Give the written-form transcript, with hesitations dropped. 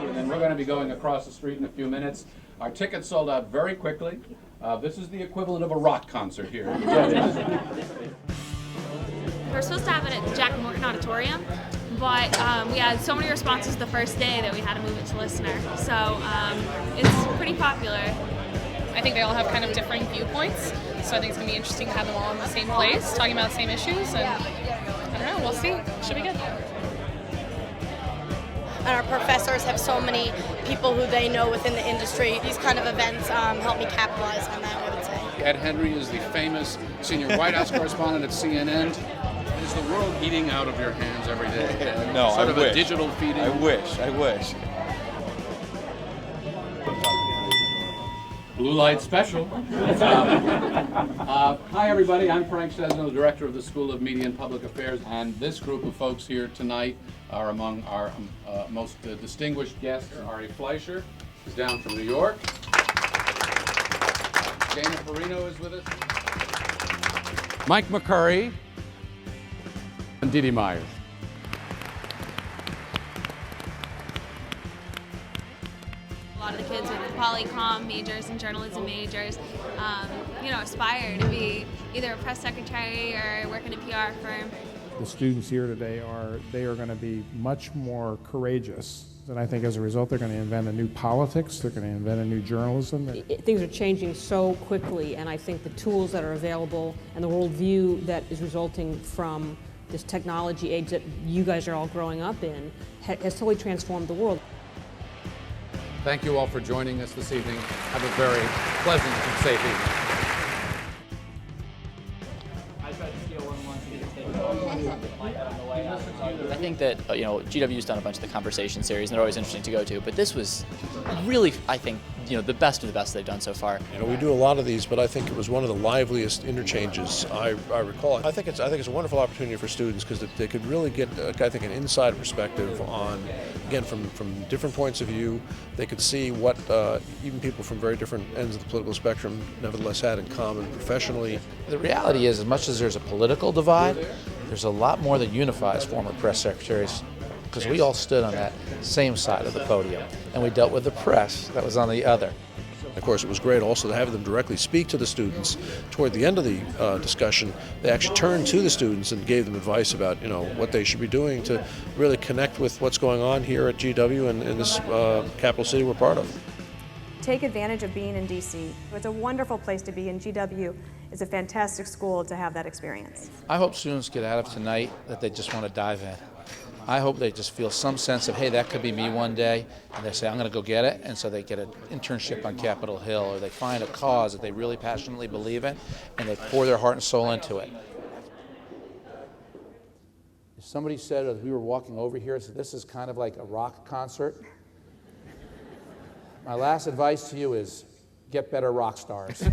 and then we're going to be going across the street in a few minutes. Our tickets sold out very quickly. This is the equivalent of a rock concert here. We were supposed to have it at the Jack Morgan Auditorium, but we had so many responses the first day that we had to move it to Lisner. So it's pretty popular. I think they all have kind of differing viewpoints, so I think it's going to be interesting to have them all in the same place, talking about the same issues, and I don't know, we'll see. Should be good. And our professors have so many people who they know within the industry. These kind of events help me capitalize on that, I would say. Ed Henry is the famous senior White House correspondent at CNN. Is the world eating out of your hands every day? No, sort I of wish. A digital feeding? I wish. Blue Light Special. Hi everybody, I'm Frank Sesno, Director of the School of Media and Public Affairs, and this group of folks here tonight are among our most distinguished guests. Ari Fleischer is down from New York. Dana Perino is with us. Mike McCurry. And Dee Dee Myers. A lot of the kids with poly-comm majors and journalism majors, aspire to be either a press secretary or work in a PR firm. The students here today are going to be much more courageous. And I think as a result, they're going to invent a new politics, they're going to invent a new journalism. Things are changing so quickly, and I think the tools that are available and the worldview that is resulting from this technology age that you guys are all growing up in has totally transformed the world. Thank you all for joining us this evening. Have a very pleasant and safe evening. I think that GW's done a bunch of the conversation series, and they're always interesting to go to. But this was really, I think, the best of the best they've done so far. We do a lot of these, but I think it was one of the liveliest interchanges I recall. I think it's a wonderful opportunity for students because they could really get, I think, an inside perspective on, again, from different points of view. They could see what even people from very different ends of the political spectrum nevertheless had in common professionally. The reality is, as much as there's a political divide, there's a lot more that unifies former press secretaries, because we all stood on that same side of the podium, and we dealt with the press that was on the other. Of course, it was great also to have them directly speak to the students. Toward the end of the discussion, they actually turned to the students and gave them advice about what they should be doing to really connect with what's going on here at GW and in this capital city we're part of. Take advantage of being in DC. It's a wonderful place to be, and GW is a fantastic school to have that experience. I hope students get out of tonight that they just want to dive in. I hope they just feel some sense of, hey, that could be me one day, and they say, I'm going to go get it, and so they get an internship on Capitol Hill, or they find a cause that they really passionately believe in, and they pour their heart and soul into it. If somebody said, as we were walking over here, said, this is kind of like a rock concert, my last advice to you is, get better rock stars.